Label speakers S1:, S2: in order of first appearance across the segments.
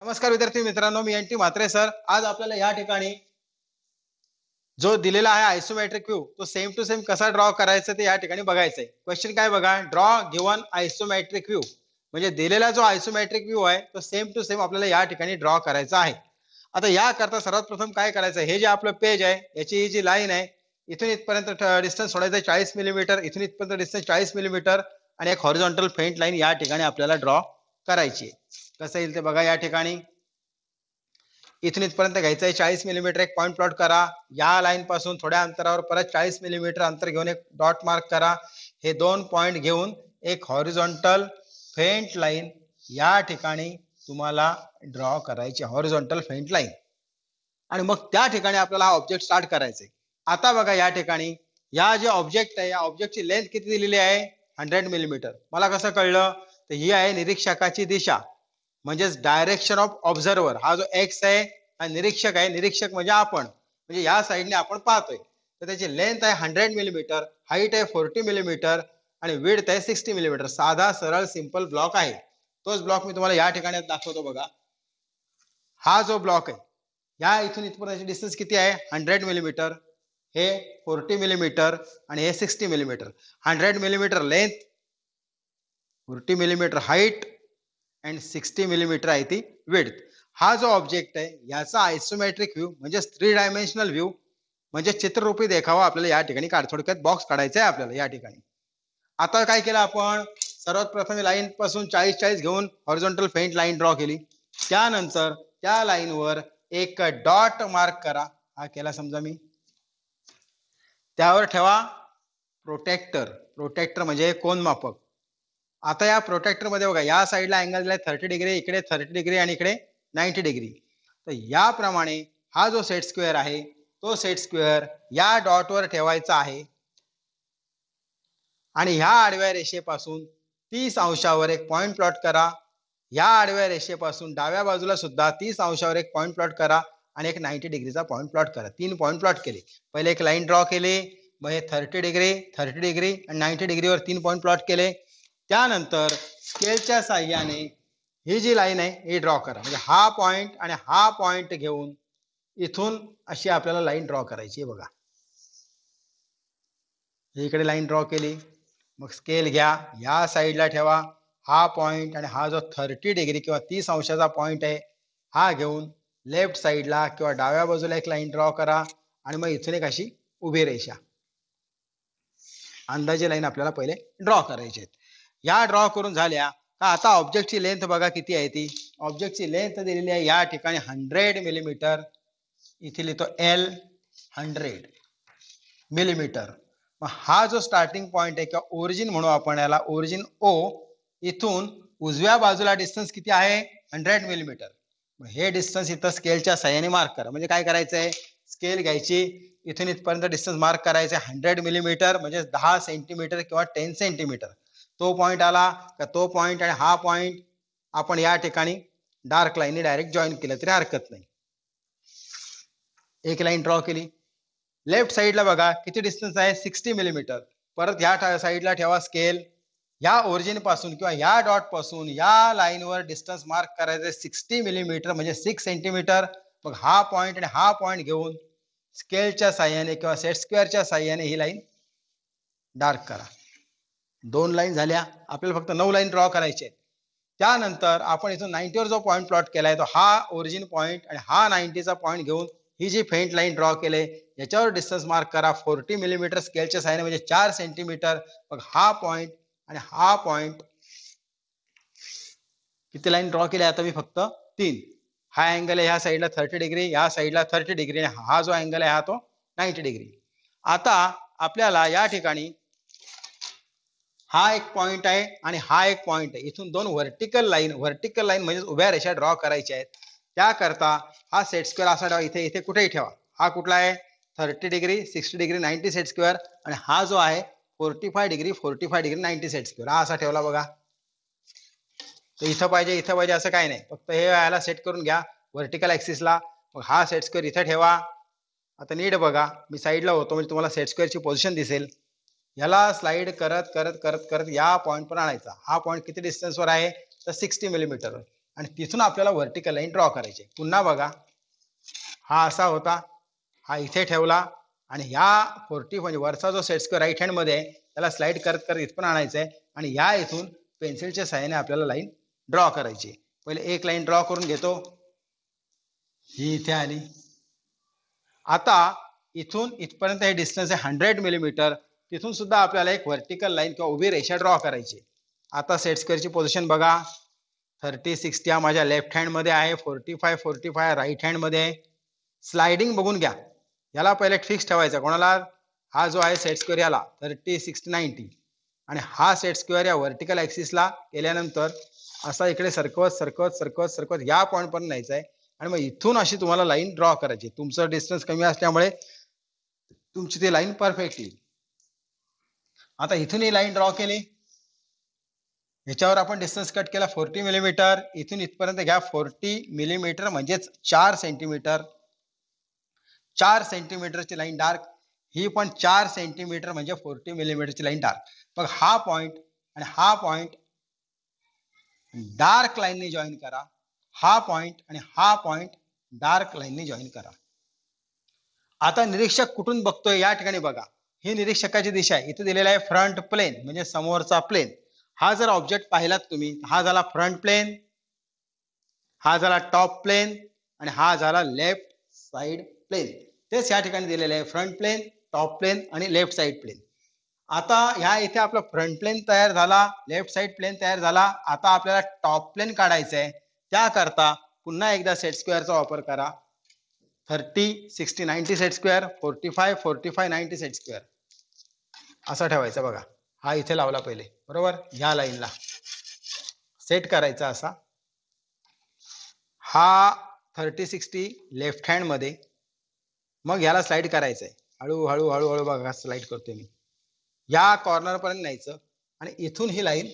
S1: नमस्कार विद्यार्थी मित्रांनो, मी एन टी म्हात्रे सर. आज आपल्याला या ठिकाणी जो दिलेला आहे आयसोमेट्रिक व्ह्यू तो सेम टू सेम कसा ड्रॉ करायचा ते या ठिकाणी बघायचंय. क्वेश्चन काय बघा, ड्रॉ गिवन आयसोमेट्रिक व्ह्यू. म्हणजे दिलेला जो आयसोमेट्रिक व्ह्यू आहे तो सेम टू सेम आपल्याला या ठिकाणी ड्रॉ करायचा आहे. आता या करता सर्वात प्रथम काय करायचं, हे जे आपलं पेज आहे याची ही जी लाईन आहे इथून इथपर्यंत डिस्टन्स सोडायचं 40 मिलीमीटर, इथून इथपर्यंत डिस्टन्स 40 मिलीमीटर आणि एक हॉरिझॉन्टल फेंट लाईन या ठिकाणी आपल्याला ड्रॉ करायची. कसं येईल ते बघा. या ठिकाणी इथून इथपर्यंत घ्यायचं आहे 40 मिलीमीटर, एक पॉईंट प्लॉट करा. या लाईन पासून थोड्या अंतरावर परत 40 मिलीमीटर अंतर घेऊन एक डॉट मार्क करा. हे दोन पॉइंट घेऊन एक हॉरिझॉन्टल फेंट लाईन या ठिकाणी तुम्हाला ड्रॉ करायची, हॉरिझॉन्टल फेंट लाईन. आणि मग त्या ठिकाणी आपल्याला हा ऑब्जेक्ट स्टार्ट करायचा आहे. आता बघा या ठिकाणी या जे ऑब्जेक्ट आहे या ऑब्जेक्टची लेंथ किती दिलेली आहे, 100 मिलीमीटर. मला कसं कळलं, तर ही आहे निरीक्षकाची दिशा, म्हणजेच डायरेक्शन ऑफ ऑब्झर्वर. हा जो एक्स आहे हा निरीक्षक आहे, निरीक्षक म्हणजे आपण, म्हणजे या साईडने आपण पाहतोय. तर त्याची लेंथ आहे 100 मिलीमीटर, हाईट आहे 40 मिलीमीटर आणि विड्थ आहे 60 मिलीमीटर. साधा सरळ सिंपल ब्लॉक आहे. तोच ब्लॉक मी तुम्हाला या ठिकाणी दाखवतो बघा. हा जो ब्लॉक आहे या इथून इथपर्यंत डिस्टन्स किती आहे, 100 मिलीमीटर, हे 40 मिलीमीटर आणि हे 60 millimetre. 100 millimetre length, 40 millimetre height and 60 millimetre आहे ती विड्थ. हा जो ऑब्जेक्ट आहे याचा आयसोमेट्रिक व्ह्यू म्हणजे 3 डायमेन्शनल व्ह्यू म्हणजे चित्ररूपी देखावा आपल्याला या ठिकाणी थोडक्यात बॉक्स काढायचा आहे आपल्याला या ठिकाणी. आता काय केलं आपण, सर्वात प्रथम लाईन पासून 40-40 घेऊन हॉरिझॉन्टल फेंट लाईन ड्रॉ केली. त्यानंतर त्या लाईनवर एक डॉट मार्क करा. हा केला समजा मी. त्यावर ठेवा प्रोटेक्टर. प्रोटेक्टर म्हणजे कोनमापक. आता या प्रोटेक्टर मध्ये बघा या साईडला अँगल दिलाय 30 डिग्री, इकडे 30 डिग्री आणि इकडे 90 डिग्री. तर याप्रमाणे हा जो सेट स्क्वेअर आहे तो सेट स्क्वेअर या डॉटवर ठेवायचा आहे आणि ह्या आडव्या रेषेपासून 30 अंशावर एक पॉइंट प्लॉट करा. या आडव्या रेषेपासून डाव्या बाजूला सुद्धा 30 अंशावर एक पॉइंट प्लॉट करा आणि एक 90 डिग्रीचा पॉइंट प्लॉट करा. 3 पॉइंट प्लॉट केले. पहिले एक लाईन ड्रॉ केली, मग हे 30 डिग्री आणि 90 डिग्रीवर 3 पॉइंट प्लॉट केले. त्यानंतर स्केलच्या साहाय्याने ही जी लाईन आहे ही ड्रॉ करा. म्हणजे हा पॉइंट आणि हा पॉइंट घेऊन इथून अशी आपल्याला लाईन ड्रॉ करायची आहे बघा. इकडे लाईन ड्रॉ केली, मग स्केल घ्या, या साईडला ठेवा. हा पॉइंट आणि हा जो 30 डिग्री किंवा 30 अंशाचा पॉइंट आहे हा घेऊन लेफ्ट साईडला किंवा डाव्या बाजूला एक लाईन ड्रॉ करा आणि मग इथून एक अशी उभी रेषा अंदाजे लाईन आपल्याला पहिले ड्रॉ करायची. या ड्रॉ करून झाल्या का आता ऑब्जेक्टची लेंथ बघा किती आहे. ती ऑब्जेक्टची लेंथ दिलेली आहे या ठिकाणी 100 मिलीमीटर. इथे लिहितो एल 100 मिलीमीटर. मग हा जो स्टार्टिंग पॉइंट आहे किंवा ओरिजिन म्हणू आपण याला, ओरिजिन ओ, इथून उजव्या बाजूला डिस्टन्स किती आहे, 100 मिलीमीटर. हे डिस्टन्स इथं स्केलच्या साह्याने मार्क करा. म्हणजे काय करायचंय, स्केल घ्यायची, इथून इथपर्यंत डिस्टन्स मार्क करायचे 100 मिलीमीटर म्हणजे 10 सेंटीमीटर किंवा 10 सेंटीमीटर. तो पॉइंट आला का तो पॉइंट आणि हा पॉइंट आपण या ठिकाणी डार्क लाईनने डायरेक्ट जॉईन केलं तरी हरकत नाही. एक लाईन ड्रॉ केली. लेफ्ट साईडला बघा किती डिस्टन्स आहे, 60 मिलीमीटर. परत या साईडला ठेवा स्केल. या ओरिजिन पासून किंवा या डॉट पासून या लाईनवर डिस्टन्स मार्क करायचं 60 मिलीमीटर म्हणजे 6 सेंटीमीटर. मग हा पॉइंट आणि हा पॉइंट घेऊन स्केलच्या साह्याने किंवा सेट स्क्वेअरच्या साह्याने ही लाईन डार्क करा. 2 लाईन झाल्या. आपल्याला फक्त 9 लाईन ड्रॉ करायचे आहेत. त्यानंतर आपण इथून 90 वर जो पॉइंट प्लॉट केलाय तो हा ओरिजिन पॉइंट आणि हा 90 चा पॉइंट घेऊन ही जी फेंट लाईन ड्रॉ केले याच्यावर डिस्टन्स मार्क करा 40 मिलीमीटर स्केलच्या साह्याने म्हणजे 4 सेंटीमीटर. मग हा पॉइंट आणि हा पॉइंट किती लाईन ड्रॉ केल्या आता मी फक्त 3. हा अँगल आहे ह्या साईडला 30 डिग्री, या साईडला 30 डिग्री, हा जो अँगल आहे हा तो 90 डिग्री. आता आपल्याला या ठिकाणी हा एक पॉइंट आहे आणि हा एक पॉइंट आहे. इथून 2 व्हर्टिकल लाईन म्हणजे उभ्या रेषा ड्रॉ करायच्या आहेत. त्याकरता हा सेट स्क्वेअर असा ठेवा. इथे इथे कुठेही ठेवा. हा कुठला आहे, 30 डिग्री, 60 डिग्री, 90 सेट स्क्वेअर आणि हा जो आहे 45 डिग्री, 90 सेट स्क्वेअर हा असा ठेवला बघा. तर इथं पाहिजे असं काही नाही. फक्त हे याला सेट करून घ्या व्हर्टिकल ऍक्सिसला. मग हा सेट स्क्वेअर इथं ठेवा. आता नीट बघा, मी साईडला होतो म्हणजे तुम्हाला सेट स्क्वेअरची पोझिशन दिसेल. याला स्लाइड करत करत करत करत या पॉइंट पर आणायचा. हा पॉइंट किती डिस्टन्सवर आहे तर 60 मिलीमीटर. आणि तिथून आपल्याला व्हर्टिकल लाईन ड्रॉ करायची. पुन्हा बघा, हा असा होता, हा इथे ठेवला आणि ह्या 40 म्हणजे वरचा जो सेट स्क्वेअर राईट हँड मध्ये आहे त्याला स्लाइड करत करत इथपर्यंत आणायचं आहे आणि या इथून पेन्सिलच्या साहाय्याने आपल्याला लाईन ड्रॉ करायची. पहिले एक लाईन ड्रॉ करून घेतो, ही इथे आली. आता इथून इथपर्यंत हे डिस्टन्स आहे 100 मिलीमीटर. तिथून सुद्धा आपल्याला एक व्हर्टिकल लाईन किंवा उभी रेषा ड्रॉ करायची. आता सेट स्क्वेअरची पोझिशन बघा, 30 60 हा माझ्या लेफ्ट हँड मध्ये आहे, 45 45 राईट हँड मध्ये आहे. स्लाइडिंग बघून घ्या, याला पहिले फिक्स ठेवायचा. कोणाला? हा जो आहे सेट स्क्वेअर याला 30 60 90 आणि हा सेट स्क्वेअर या व्हर्टिकल ऍक्सिसला केल्यानंतर असा इकडे सरकवत सरकवत सरकवत सरकवत या पॉईंट पर्यंत न्यायचा आहे आणि मग इथून अशी तुम्हाला लाईन ड्रॉ करायची. तुमचं डिस्टन्स कमी असल्यामुळे तुमची ती लाईन परफेक्ट येईल. आता इथून ही लाईन ड्रॉ केली, ह्याच्यावर आपण डिस्टन्स कट केला 40 मिलीमीटर. इथून इथपर्यंत घ्या 40 मिलीमीटर म्हणजेच 4 सेंटीमीटर. 4 सेंटीमीटरची लाईन डार्क, ही पण 4 सेंटीमीटर म्हणजे 40 मिलीमीटरची लाईन डार्क. मग हा पॉइंट आणि हा पॉइंट डार्क लाईनने जॉईन करा. हा पॉइंट आणि हा पॉइंट डार्क लाईनने जॉईन करा. आता निरीक्षक कुठून बघतोय या ठिकाणी बघा, ही निरीक्षकाची दिशा आहे. इथे दिलेला आहे फ्रंट प्लेन म्हणजे समोरचा प्लेन. हा जर ऑब्जेक्ट पाहिलात तुम्ही, हा झाला फ्रंट प्लेन, हा झाला टॉप प्लेन आणि हा झाला लेफ्ट साइड प्लेन. तेच या ठिकाणी दिलेले आहे फ्रंट प्लेन, टॉप प्लेन आणि लेफ्ट साइड प्लेन. आता ह्या इथे आपला फ्रंट प्लेन तयार झाला, लेफ्ट साइड प्लेन तयार झाला. आता आपल्याला टॉप प्लेन काढायचं आहे. त्याकरता पुन्हा एकदा सेट स्क्वेअरचा वापर करा. 30 60 90 सेट स्क्वेअर, 45 45 90 सेट स्क्वेअर असा ठेवायचा. बघा, हा इथे लावला पहिले, बरोबर, ह्या लाईनला सेट करायचा असा. हा 30 60 लेफ्ट हँड मध्ये, मग याला स्लाइड करायचंय. हळू हळू हळू हळू बघा स्लाइड करतोय मी. या कॉर्नर पर्यंत न्यायचं आणि इथून ही लाईन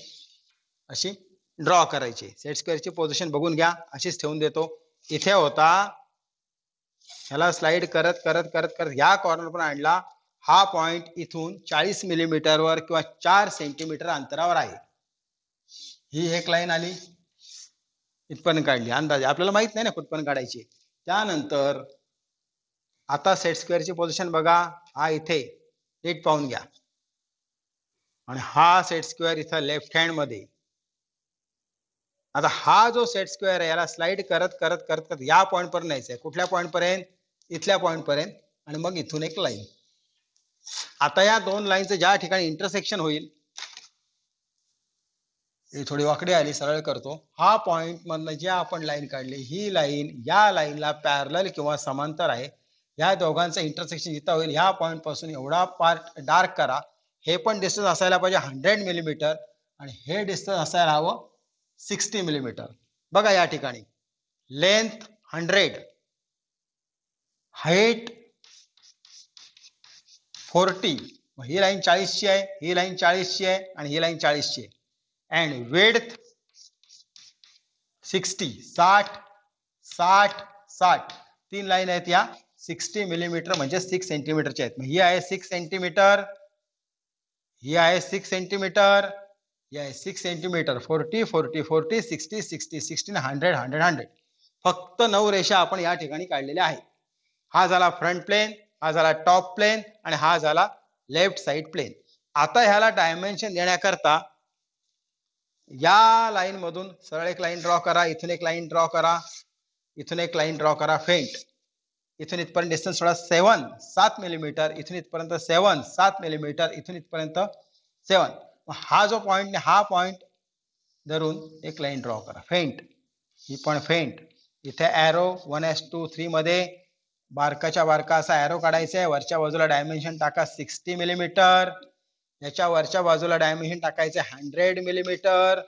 S1: अशी ड्रॉ करायची. सेट स्क्वेअरची पोझिशन बघून घ्या, अशीच ठेवून देतो. इथे होता, ह्याला स्लाइड करत करत करत करत या कॉर्नर पर्यंत आणला. हा पॉइंट इथून 40 मिलीमीटरवर किंवा 4 सेंटीमीटर अंतरावर आहे. ही एक लाईन आली, इथपर्यंत काढली. अंदाजे आपल्याला माहित नाही ना कुठपर्यंत काढायची. त्यानंतर आता सेट स्क्वेअरची पोझिशन बघा, हा इथे नीट पाहून घ्या आणि हा सेट स्क्वेअर इथं लेफ्ट हँड मध्ये. आता हा जो सेट स्क्वेअर आहे याला स्लाइड करत करत करत करत या पॉइंट पर्यंत न्यायचं आहे. कुठल्या पॉइंट पर्यंत? इथल्या पॉइंट पर्यंत. आणि मग इथून एक लाईन. आता या दोन लाईनचं ज्या ठिकाणी इंटरसेक्शन होईल, ही थोडी वाकडी आली, सरळ करतो. हा पॉइंट मधनं जे आपण लाईन काढली, ही लाईन या लाईनला पॅरलल किंवा समांतर आहे. या दोघांचं इंटरसेक्शन जिथं होईल ह्या पॉइंट पासून एवढा पार्ट डार्क करा. हे पण डिस्टन्स असायला पाहिजे 100 मिलीमीटर आणि हे डिस्टन्स असायला हवं 60 मिलीमीटर. बघा या ठिकाणी लेंथ 100, हाईट 40, ही लाईन 40 ची आहे, ही लाईन 40 ची आहे आणि ही लाईन 40 ची आहे. अँड विड्थ 60 60 60 60, तीन लाईन आहेत या 60 मिलीमीटर म्हणजे 6 सेंटीमीटरच्या आहेत. ही आहे 6 सेंटीमीटर, ही आहे 6 सेंटीमीटर, ही आहे 6 सेंटीमीटर. 40 40 40 60 60 60 100 100 100. फक्त 9 रेषा आपण या ठिकाणी काढलेल्या आहेत. हा झाला फ्रंट प्लेन, हा झाला टॉप प्लेन आणि हा झाला लेफ्ट साइड प्लेन. आता ह्याला डायमेन्शन देण्याकरता या लाईन मधून सरळ एक लाईन ड्रॉ करा, इथून एक लाईन ड्रॉ करा, इथून एक लाईन ड्रॉ करा, फेंट. इथून इथपर्यंत डिस्टन्स थोडा 7 मिलीमीटर, इथून इथपर्यंत 7 मिलीमीटर, इथून इथपर्यंत 7. हा जो पॉइंट, हा पॉइंट धरून एक लाईन ड्रॉ करा, फेंट. ही पण फेंट. इथे एरो 1:3 मध्ये बारकाच्या बारका असा एरो काढायचा आहे. वरच्या बाजूला डायमेन्शन टाका 60 मिलीमीटर, याच्या वरच्या बाजूला डायमेन्शन टाकायचे 100 मिलीमीटर.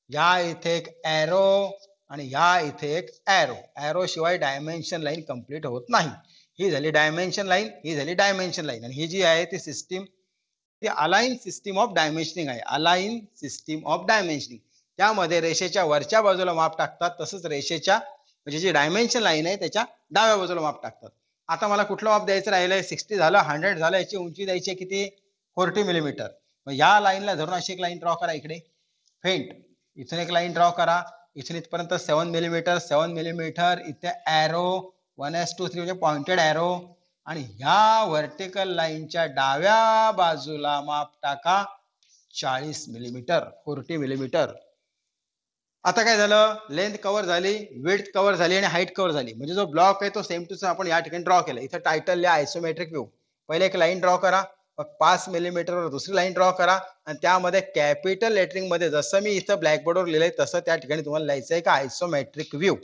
S1: या इथे एक एरो आणि या इथे एक एरो. एरो शिवाय डायमेन्शन लाईन कंप्लीट होत नाही. ही झाली डायमेन्शन लाईन, ही झाली डायमेन्शन लाईन. आणि ही जी आहे ती सिस्टीम, ती अलाइन सिस्टीम ऑफ डायमेन्शनिंग आहे. Align system of dimensioning. त्यामध्ये रेषेच्या वरच्या बाजूला माप टाकतात, तसंच रेषेच्या म्हणजे जी डायमेन्शन लाईन आहे त्याच्या डाव्या बाजूला माप टाकतात. आता मला कुठलं माप द्यायचं राहिलंय? 60 झालं, 100 झालं. याची उंची द्यायची आहे किती? 40 मिलीमीटर. मग या लाईनला धरून अशी एक लाईन ड्रॉ करा इकडे, फेंट. इथून एक लाईन ड्रॉ करा इथून इथपर्यंत 7 मिलीमीटर 7 मिलीमीटर, इथे ॲरो 1:3 म्हणजे पॉइंटेड ॲरो, आणि ह्या व्हर्टिकल लाईनच्या डाव्या बाजूला माप टाका 40 मिलीमीटर 40 मिलीमीटर. आता काय झालं, लेंथ कव्हर झाली, विड्थ कव्हर झाली आणि हाईट कव्हर झाली. म्हणजे जो ब्लॉक आहे तो सेम टू सेम आपण या ठिकाणी ड्रॉ केला. इथं टायटल लिहा आयसोमेट्रिक व्ह्यू. पहिले एक लाईन ड्रॉ करा, मग 5 मिलीमीटरवर दुसरी लाईन ड्रॉ करा, आणि त्यामध्ये कॅपिटल लेटरिंग मध्ये जसं मी इथं ब्लॅकबोर्डवर लिहिलंय तसं त्या ठिकाणी तुम्हाला लिहायचं आहे का आयसोमेट्रिक व्ह्यू.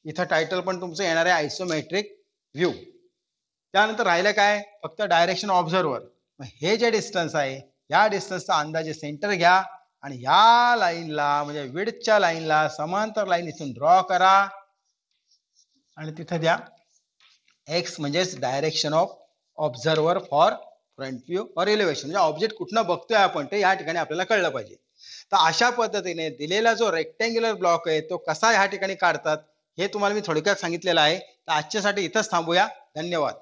S1: इथं टायटल पण तुमचं येणार आहे आयसोमेट्रिक व्ह्यू. त्यानंतर राहिलं काय, फक्त डायरेक्शन ऑब्झर्वर. हे जे डिस्टन्स आहे या डिस्टन्सचा अंदाजे सेंटर घ्या आणि या लाईनला म्हणजे विड्थच्या लाईनला समांतर लाईन इथून ड्रॉ करा आणि तिथे द्या एक्स म्हणजेच direction of observer for front view और एलिव्हेशन. म्हणजे ऑब्जेक्ट कुठनं बघतोय आपण ते या ठिकाणी आपल्याला कळलं पाहिजे. तर अशा पद्धतीने दिलेला जो रेक्टँग्युलर ब्लॉक आहे तो कसा या ठिकाणी काढतात हे तुम्हाला मी थोडक्यात सांगितलेलं आहे. तर आजच्यासाठी इथंच थांबूया. धन्यवाद.